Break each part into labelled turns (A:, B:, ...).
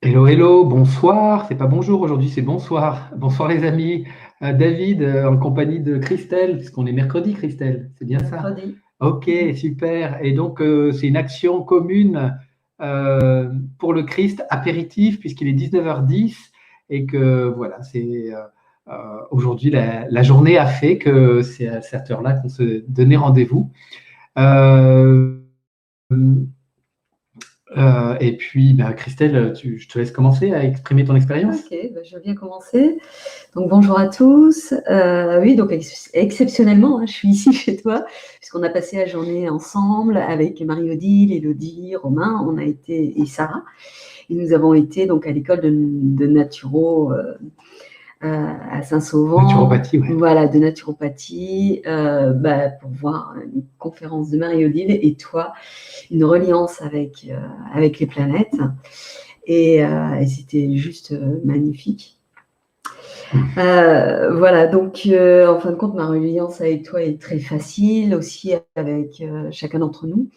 A: Hello, hello, bonsoir. C'est pas bonjour aujourd'hui, c'est bonsoir. Bonsoir les amis. David, en compagnie de Christelle, puisqu'on est mercredi, Christelle, c'est bien ça?
B: Mercredi.
A: Ok, super. Et donc, c'est une action commune pour le Christ apéritif, puisqu'il est 19h10 et que voilà, c'est aujourd'hui la journée a fait que c'est à cette heure-là qu'on se donnait rendez-vous. Euh, et puis, bah, Christelle, je te laisse commencer à exprimer ton expérience.
B: Ok, je veux bien commencer. Donc bonjour à tous. Oui, donc exceptionnellement, je suis ici chez toi, puisqu'on a passé la journée ensemble avec Marie-Odile, Élodie, Romain, on a été, et Sarah. Et nous avons été donc à l'école de naturo à Saint-Sauvent,
A: Naturopathie, ouais.
B: voilà, de naturopathie, pour voir une conférence de Marie-Odile et toi, une reliance avec les planètes. Et c'était juste magnifique. Voilà, donc en fin de compte, ma reliance avec toi est très facile aussi avec chacun d'entre nous.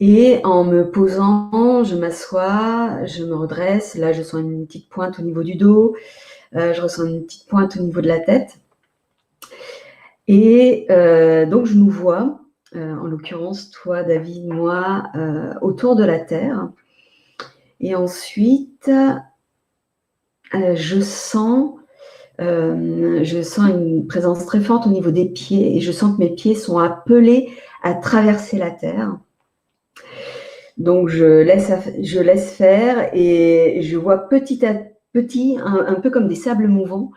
B: Et en me posant, je m'assois, je me redresse. Là, je sens une petite pointe au niveau du dos, je ressens une petite pointe au niveau de la tête. Et donc, je nous vois, en l'occurrence, toi, David, moi, autour de la Terre. Et ensuite, je sens une présence très forte au niveau des pieds et je sens que mes pieds sont appelés à traverser la terre. Donc je laisse faire et je vois petit à petit, un peu comme des sables mouvants,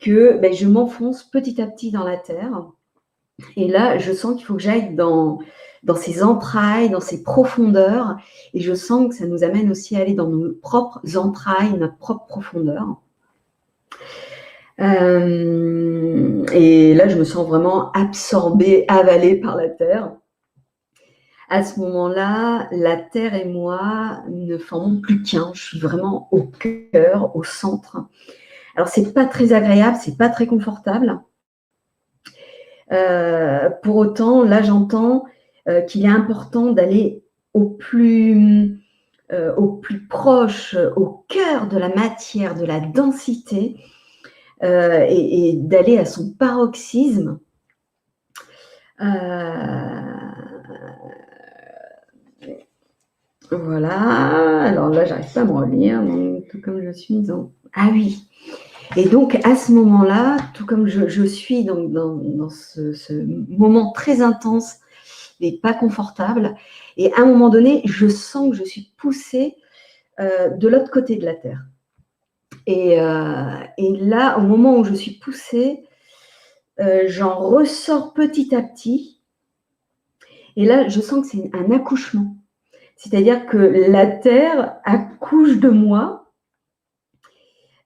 B: que je m'enfonce petit à petit dans la terre. Et là, je sens qu'il faut que j'aille dans ces entrailles, dans ces profondeurs. Et je sens que ça nous amène aussi à aller dans nos propres entrailles, notre propre profondeur. Et là, je me sens vraiment absorbée, avalée par la terre. À ce moment-là, la terre et moi ne formons plus qu'un. Je suis vraiment au cœur, au centre. Alors, c'est pas très agréable, c'est pas très confortable. Pour autant, là, j'entends qu'il est important d'aller au plus proche, au cœur de la matière, de la densité, et d'aller à son paroxysme. Voilà. Alors là, j'arrive pas à me relire, donc, tout comme je suis dans... Ah oui. Et donc, à ce moment-là, tout comme je suis donc dans ce moment très intense et pas confortable, et à un moment donné, je sens que je suis poussée de l'autre côté de la Terre. Et là, au moment où je suis poussée, j'en ressors petit à petit. Et là, je sens que c'est un accouchement. C'est-à-dire que la Terre accouche de moi.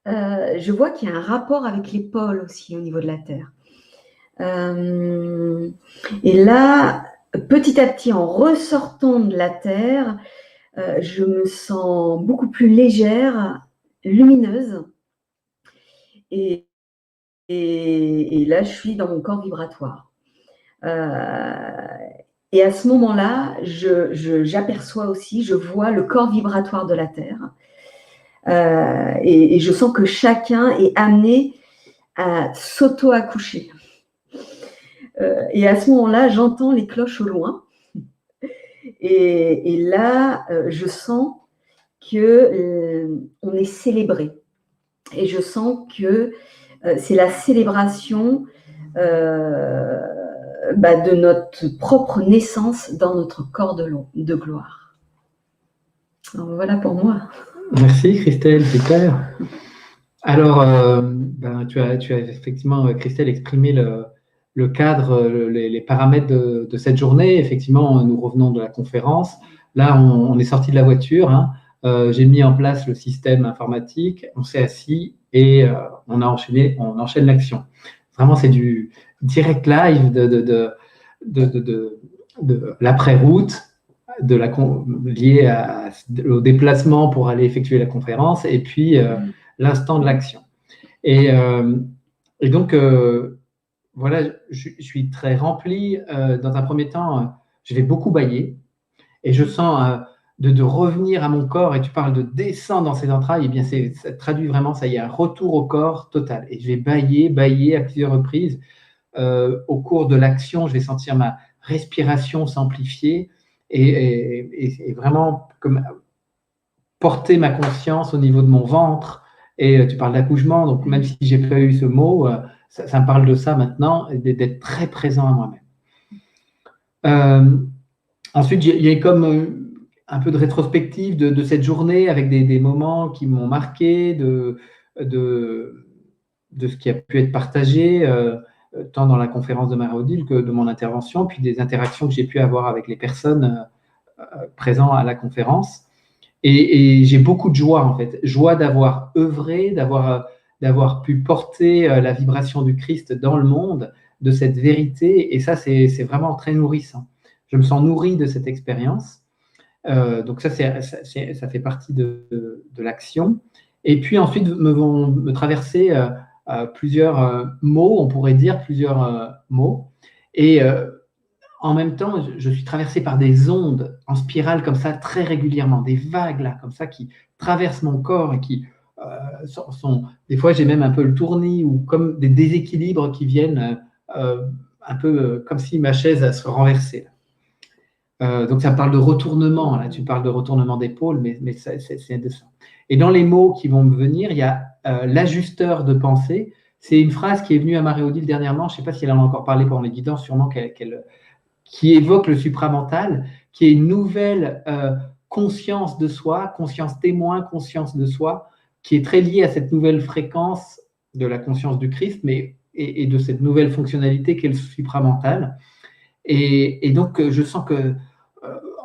B: Je vois qu'il y a un rapport avec les pôles aussi au niveau de la Terre. Et là, petit à petit, en ressortant de la Terre, je me sens beaucoup plus légère, lumineuse. Et là, je suis dans mon corps vibratoire. Et à ce moment-là, j'aperçois aussi, je vois le corps vibratoire de la Terre. Et je sens que chacun est amené à s'auto-accoucher. Et à ce moment-là, j'entends les cloches au loin. Et là, je sens qu'on est célébré. Et je sens que c'est la célébration de notre propre naissance dans notre corps de gloire. Alors, voilà pour moi.
A: Merci Christelle, super. Alors, tu as effectivement, Christelle, exprimé le cadre, les paramètres de cette journée. Effectivement, nous revenons de la conférence. Là, on est sorti de la voiture, hein. J'ai mis en place le système informatique, on s'est assis et on enchaîne l'action. Vraiment, c'est du direct live de l'après-route, lié au déplacement pour aller effectuer la conférence, et puis l'instant de l'action. Et, euh, et donc, voilà, je suis très rempli. Dans un premier temps, je vais beaucoup bâiller et je sens de revenir à mon corps, et tu parles de descendre dans ses entrailles, et bien ça traduit vraiment, ça y est, un retour au corps total. Et je vais bâiller à plusieurs reprises. Au cours de l'action, je vais sentir ma respiration s'amplifier et vraiment comme porter ma conscience au niveau de mon ventre. Et tu parles d'accouchement, donc même si j'ai pas eu ce mot, ça me parle de ça maintenant, d'être très présent à moi-même. Ensuite, il y a comme un peu de rétrospective de cette journée avec des moments qui m'ont marqué, de ce qui a pu être partagé, tant dans la conférence de Marie-Odile que de mon intervention, puis des interactions que j'ai pu avoir avec les personnes présentes à la conférence. Et j'ai beaucoup de joie, en fait. Joie d'avoir œuvré, d'avoir pu porter la vibration du Christ dans le monde, de cette vérité. Et ça, c'est vraiment très nourrissant. Je me sens nourri de cette expérience. Donc ça fait partie de l'action. Et puis ensuite vont me traverser plusieurs mots, on pourrait dire plusieurs mots. Et en même temps, je suis traversé par des ondes en spirale comme ça très régulièrement, des vagues là comme ça qui traversent mon corps et qui sont des fois j'ai même un peu le tournis ou comme des déséquilibres qui viennent un peu comme si ma chaise se renversait. Donc ça parle de retournement, là tu parles de retournement d'épaule, mais c'est de ça. Et dans les mots qui vont me venir, il y a l'ajusteur de pensée. C'est une phrase qui est venue à Marie-Odile dernièrement, je ne sais pas si elle en a encore parlé pendant les guidances, sûrement qui évoque le supramental, qui est une nouvelle conscience de soi, conscience témoin, conscience de soi, qui est très liée à cette nouvelle fréquence de la conscience du Christ, et de cette nouvelle fonctionnalité qu'est le supramental. Et donc, je sens que,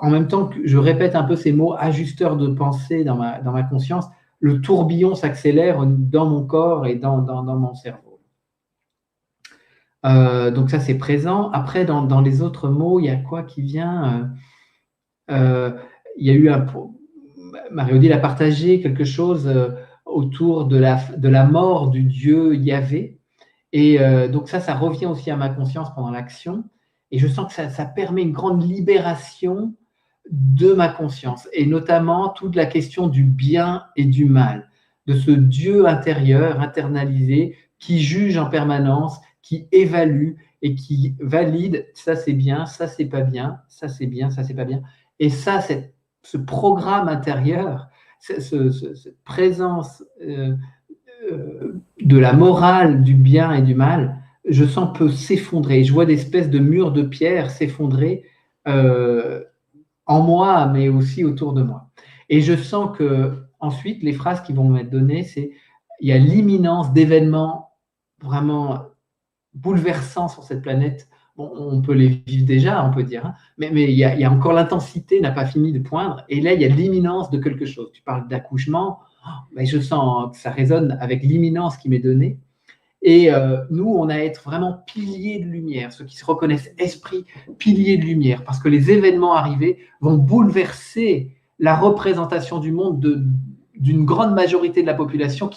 A: en même temps que je répète un peu ces mots ajusteurs de pensée dans ma conscience, le tourbillon s'accélère dans mon corps et dans mon cerveau. Donc ça, c'est présent. Après, dans les autres mots, il y a quoi qui vient il y a eu Marie-Odile a partagé quelque chose autour de la mort du Dieu Yahvé. Et donc ça revient aussi à ma conscience pendant l'action. Et je sens que ça permet une grande libération de ma conscience, et notamment toute la question du bien et du mal, de ce Dieu intérieur, internalisé, qui juge en permanence, qui évalue et qui valide, ça c'est bien, ça c'est pas bien, ça c'est bien, ça c'est pas bien. Et ça, ce programme intérieur, cette présence de la morale du bien et du mal, je sens peut s'effondrer. Je vois des espèces de murs de pierre s'effondrer en moi, mais aussi autour de moi. Et je sens que ensuite, les phrases qui vont m'être données, c'est il y a l'imminence d'événements vraiment bouleversants sur cette planète. Bon, on peut les vivre déjà, on peut dire, hein, mais il y a encore l'intensité n'a pas fini de poindre. Et là, il y a l'imminence de quelque chose. Tu parles d'accouchement, mais je sens que ça résonne avec l'imminence qui m'est donnée. Et nous, on a à être vraiment piliers de lumière, ceux qui se reconnaissent esprit, piliers de lumière, parce que les événements arrivés vont bouleverser la représentation du monde d'une grande majorité de la population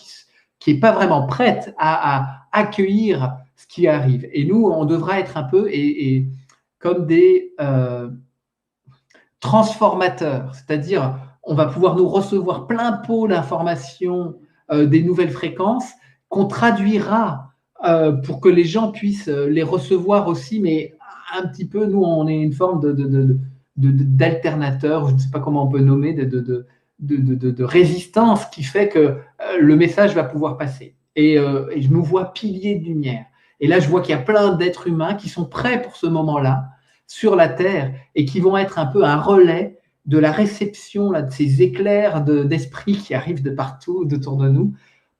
A: qui n'est pas vraiment prête à accueillir ce qui arrive. Et nous, on devra être un peu comme des transformateurs, c'est-à-dire on va pouvoir nous recevoir plein pot d'informations, des nouvelles fréquences, qu'on traduira pour que les gens puissent les recevoir aussi, mais un petit peu, nous, on est une forme d'alternateur, je ne sais pas comment on peut nommer, de résistance qui fait que le message va pouvoir passer. Et je me vois pilier de lumière. Et là, je vois qu'il y a plein d'êtres humains qui sont prêts pour ce moment-là sur la Terre et qui vont être un peu un relais de la réception là, de ces éclairs d'esprit qui arrivent de partout, autour de nous,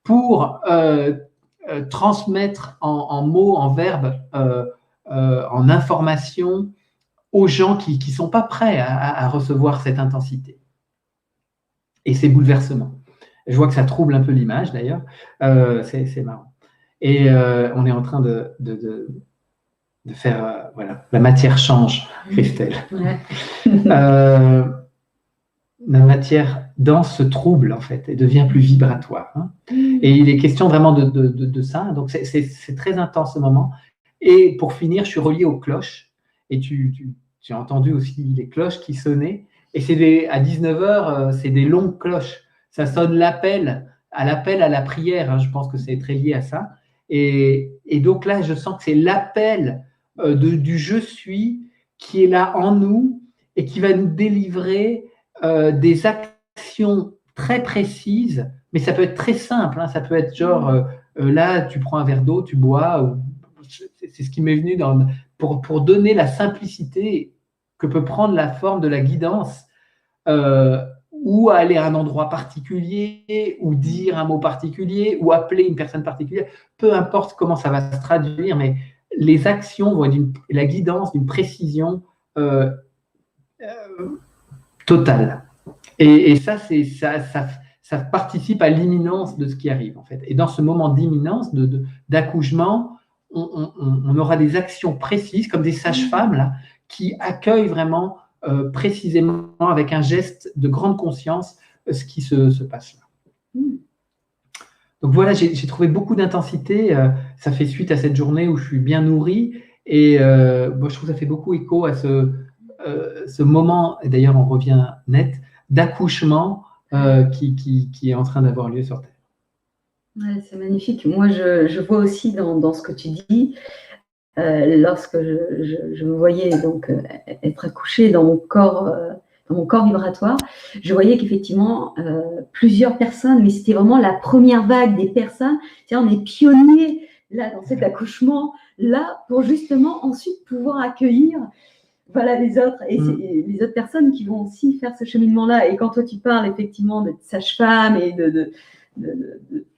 A: pour transmettre en mots, en verbes, en informations aux gens qui ne sont pas prêts à recevoir cette intensité et ces bouleversements. Je vois que ça trouble un peu l'image d'ailleurs, c'est marrant. Et on est en train de faire, voilà, la matière change, Christelle. Ouais. La matière dense se trouble en fait et devient plus vibratoire. Hein. Et il est question vraiment de ça. Donc c'est très intense ce moment. Et pour finir, je suis relié aux cloches. Et tu as entendu aussi les cloches qui sonnaient. Et à 19h, c'est des longues cloches. Ça sonne l'appel à la prière. Hein, je pense que c'est très lié à ça. Et donc là, je sens que c'est l'appel du je suis qui est là en nous et qui va nous délivrer des actions très précises, mais ça peut être très simple. Hein, ça peut être genre, là, tu prends un verre d'eau, tu bois. C'est ce qui m'est venu pour donner la simplicité que peut prendre la forme de la guidance, ou aller à un endroit particulier, ou dire un mot particulier, ou appeler une personne particulière, peu importe comment ça va se traduire, mais les actions vont être la guidance d'une précision totale. Et ça, ça participe à l'imminence de ce qui arrive, en fait. Et dans ce moment d'imminence, d'accouchement, on aura des actions précises, comme des sages-femmes, là, qui accueillent vraiment précisément, avec un geste de grande conscience, ce qui se passe là. Donc voilà, j'ai trouvé beaucoup d'intensité. Ça fait suite à cette journée où je suis bien nourri. Et moi, je trouve que ça fait beaucoup écho à ce moment, et d'ailleurs on revient net, d'accouchement qui est en train d'avoir lieu sur Terre.
B: Ouais, c'est magnifique. Moi, je vois aussi dans ce que tu dis, lorsque je me voyais donc être accouchée dans mon corps vibratoire, je voyais qu'effectivement, plusieurs personnes, mais c'était vraiment la première vague des personnes. C'est-à-dire, on est pionniers là dans cet accouchement là pour justement ensuite pouvoir accueillir les autres et les autres personnes qui vont aussi faire ce cheminement-là. Et quand toi tu parles effectivement de sage-femme et de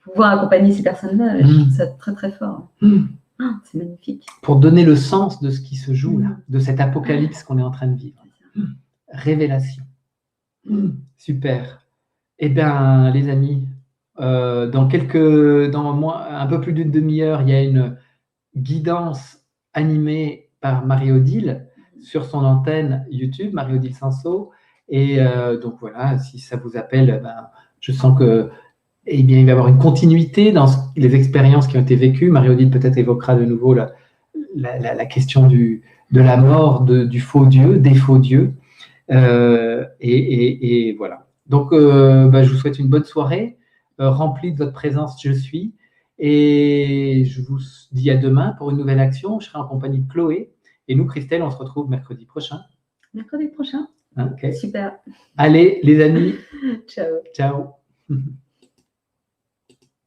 B: pouvoir accompagner ces personnes-là, je trouve ça très très fort. C'est magnifique.
A: Pour donner le sens de ce qui se joue là, de cet apocalypse qu'on est en train de vivre. Révélation. Super. Eh bien, les amis, dans un peu plus d'une demi-heure, il y a une guidance animée par Marie-Odile sur son antenne YouTube, Marie-Odile Sanso. Et donc voilà, si ça vous appelle, je sens que il va y avoir une continuité dans les expériences qui ont été vécues. Marie-Odile peut-être évoquera de nouveau la question de la mort du faux Dieu, des faux dieux. Et voilà. Donc, je vous souhaite une bonne soirée, remplie de votre présence, je suis. Et je vous dis à demain pour une nouvelle action. Je serai en compagnie de Chloé. Et nous, Christelle, on se retrouve mercredi prochain.
B: Mercredi prochain.
A: Okay.
B: Super.
A: Allez, les amis.
B: Ciao.
A: Ciao.